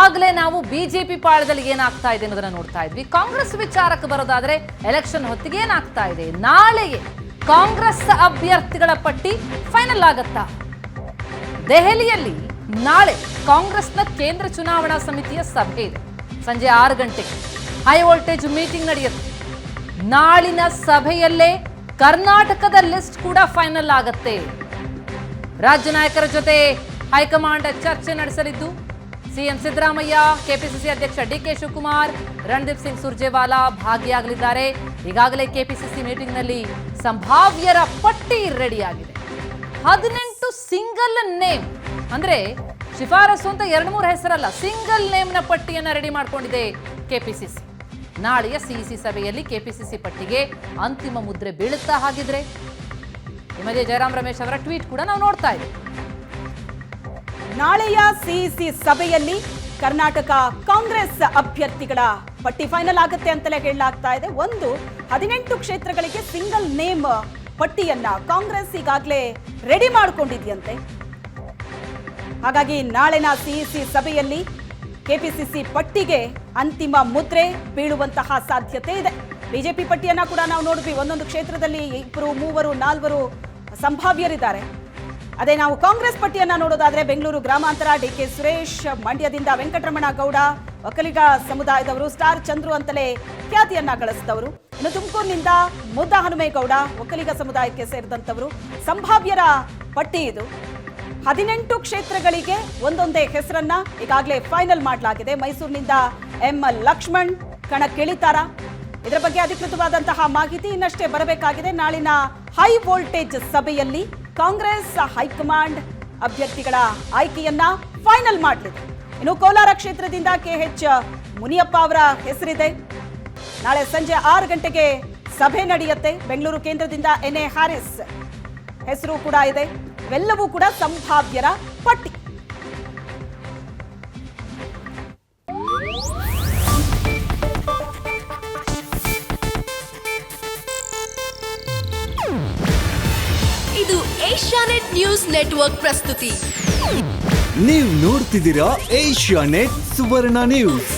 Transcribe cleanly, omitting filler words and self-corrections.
ಈಗಾಗಲೇ ನಾವು ಬಿಜೆಪಿ ಪಾಳದಲ್ಲಿ ಏನಾಗ್ತಾ ಇದೆ ಅನ್ನೋದನ್ನ ನೋಡ್ತಾ ಇದ್ವಿ. ಕಾಂಗ್ರೆಸ್ ವಿಚಾರಕ್ಕೆ ಬರೋದಾದ್ರೆ ಎಲೆಕ್ಷನ್ ಹೊತ್ತಿಗೆ ಏನಾಗ್ತಾ ಇದೆ, ನಾಳೆಯೇ ಕಾಂಗ್ರೆಸ್ ಅಭ್ಯರ್ಥಿಗಳ ಪಟ್ಟಿ ಫೈನಲ್ ಆಗತ್ತಾ? ದೆಹಲಿಯಲ್ಲಿ ನಾಳೆ ಕಾಂಗ್ರೆಸ್ನ ಕೇಂದ್ರ ಚುನಾವಣಾ ಸಮಿತಿಯ ಸಭೆ ಇದೆ. ಸಂಜೆ 6 ಗಂಟೆಗೆ ಹೈ ವೋಲ್ಟೇಜ್ ಮೀಟಿಂಗ್ ನಡೆಯುತ್ತೆ. ನಾಳಿನ ಸಭೆಯಲ್ಲೇ ಕರ್ನಾಟಕದ ಲಿಸ್ಟ್ ಕೂಡ ಫೈನಲ್ ಆಗತ್ತೆ. ರಾಜ್ಯ ನಾಯಕರ ಜೊತೆ ಹೈಕಮಾಂಡ್ ಚರ್ಚೆ ನಡೆಸಲಿದ್ದು ಸಿಎಂ ಸಿದ್ದರಾಮಯ್ಯ, ಕೆಪಿಸಿಸಿ ಅಧ್ಯಕ್ಷ ಡಿಕೆ ಶಿವಕುಮಾರ್, ರಣದೀಪ್ ಸಿಂಗ್ ಸುರ್ಜೇವಾಲಾ ಭಾಗಿಯಾಗಲಿದ್ದಾರೆ. ಈಗಾಗಲೇ ಕೆಪಿಸಿಸಿ ಮೀಟಿಂಗ್ನಲ್ಲಿ ಸಂಭಾವ್ಯರ ಪಟ್ಟಿ ರೆಡಿಯಾಗಿದೆ. 18 ಸಿಂಗಲ್ ನೇಮ್, ಅಂದ್ರೆ ಶಿಫಾರಸು ಅಂತ 2-3 ಹೆಸರಲ್ಲ, ಸಿಂಗಲ್ ನೇಮ್ನ ಪಟ್ಟಿಯನ್ನ ರೆಡಿ ಮಾಡಿಕೊಂಡಿದೆ ಕೆಪಿಸಿಸಿ. ನಾಳೆಯ ಸಿಇಸಿ ಸಭೆಯಲ್ಲಿ ಕೆಪಿಸಿಸಿ ಪಟ್ಟಿಗೆ ಅಂತಿಮ ಮುದ್ರೆ ಬೀಳುತ್ತಾ? ಹಾಗಿದ್ರೆ ಈ ಮಧ್ಯೆ ಜಯರಾಮ್ ರಮೇಶ್ ಅವರ ಟ್ವೀಟ್ ಕೂಡ ನಾವು ನೋಡ್ತಾ ಇದ್ದೀವಿ. ನಾಳೆಯ ಸಿಇಸಿ ಸಭೆಯಲ್ಲಿ ಕರ್ನಾಟಕ ಕಾಂಗ್ರೆಸ್ ಅಭ್ಯರ್ಥಿಗಳ ಪಟ್ಟಿ ಫೈನಲ್ ಆಗುತ್ತೆ ಅಂತಲೇ ಹೇಳಲಾಗ್ತಾ ಇದೆ. 18 ಕ್ಷೇತ್ರಗಳಿಗೆ ಸಿಂಗಲ್ ನೇಮ್ ಪಟ್ಟಿಯನ್ನ ಕಾಂಗ್ರೆಸ್ ಈಗಾಗಲೇ ರೆಡಿ ಮಾಡಿಕೊಂಡಿದೆಯಂತೆ. ಹಾಗಾಗಿ ನಾಳಿನ ಸಿಇಸಿ ಸಭೆಯಲ್ಲಿ ಕೆಪಿಸಿಸಿ ಪಟ್ಟಿಗೆ ಅಂತಿಮ ಮುದ್ರೆ ಬೀಳುವಂತಹ ಸಾಧ್ಯತೆ ಇದೆ. ಬಿಜೆಪಿ ಪಟ್ಟಿಯನ್ನ ಕೂಡ ನಾವು ನೋಡಿದ್ವಿ. ಒಂದೊಂದು ಕ್ಷೇತ್ರದಲ್ಲಿ 2, 3, 4 ಸಂಭಾವ್ಯರಿದ್ದಾರೆ. ಅದೇ ನಾವು ಕಾಂಗ್ರೆಸ್ ಪಟ್ಟಿಯನ್ನ ನೋಡೋದಾದ್ರೆ ಬೆಂಗಳೂರು ಗ್ರಾಮಾಂತರ ಡಿಕೆ ಸುರೇಶ್, ಮಂಡ್ಯದಿಂದ ವೆಂಕಟರಮಣ ಗೌಡ, ಒಕ್ಕಲಿಗ ಸಮುದಾಯದವರು ಸ್ಟಾರ್ ಚಂದ್ರು ಅಂತಲೇ ಖ್ಯಾತಿಯನ್ನ ಗಳಿಸಿದವರು. ಇನ್ನು ತುಮಕೂರಿನಿಂದ ಮುದ್ದ ಹನುಮೇಗೌಡ, ಒಕ್ಕಲಿಗ ಸಮುದಾಯಕ್ಕೆ ಸೇರಿದಂತವರು. ಸಂಭಾವ್ಯರ ಪಟ್ಟಿ ಇದು. 18 ಕ್ಷೇತ್ರಗಳಿಗೆ ಒಂದೊಂದೇ ಹೆಸರನ್ನ ಈಗಾಗಲೇ ಫೈನಲ್ ಮಾಡಲಾಗಿದೆ. ಮೈಸೂರಿನಿಂದ ಎಂ ಲಕ್ಷ್ಮಣ್ ಕಣಕ್ಕಿಳಿತಾರ? ಇದರ ಬಗ್ಗೆ ಅಧಿಕೃತವಾದಂತಹ ಮಾಹಿತಿ ಇನ್ನಷ್ಟೇ ಬರಬೇಕಾಗಿದೆ. ನಾಳಿನ ಹೈ ವೋಲ್ಟೇಜ್ ಸಭೆಯಲ್ಲಿ ಕಾಂಗ್ರೆಸ್ ಹೈಕಮಾಂಡ್ ಅಭ್ಯರ್ಥಿಗಳ ಆಯ್ಕೆಯನ್ನ ಫೈನಲ್ ಮಾಡಲಿದೆ. ಇನ್ನು ಕೋಲಾರ ಕ್ಷೇತ್ರದಿಂದ ಕೆಎಚ್ ಮುನಿಯಪ್ಪ ಅವರ ಹೆಸರಿದೆ. ನಾಳೆ ಸಂಜೆ 6 ಗಂಟೆಗೆ ಸಭೆ ನಡೆಯುತ್ತೆ. ಬೆಂಗಳೂರು ಕೇಂದ್ರದಿಂದ ಎನ್ಎ ಹ್ಯಾರಿಸ್ ಹೆಸರು ಕೂಡ ಇದೆ. ಇವೆಲ್ಲವೂ ಕೂಡ ಸಂಭಾವ್ಯರ ಪಟ್ಟಿ. ಇದು ಏಷ್ಯಾನೆಟ್ ನ್ಯೂಸ್ ನೆಟ್ವರ್ಕ್ ಪ್ರಸ್ತುತಿ. ನೀವು ನೋಡ್ತಿದ್ದೀರಾ ಏಷ್ಯಾನೆಟ್ ಸುವರ್ಣ ನ್ಯೂಸ್.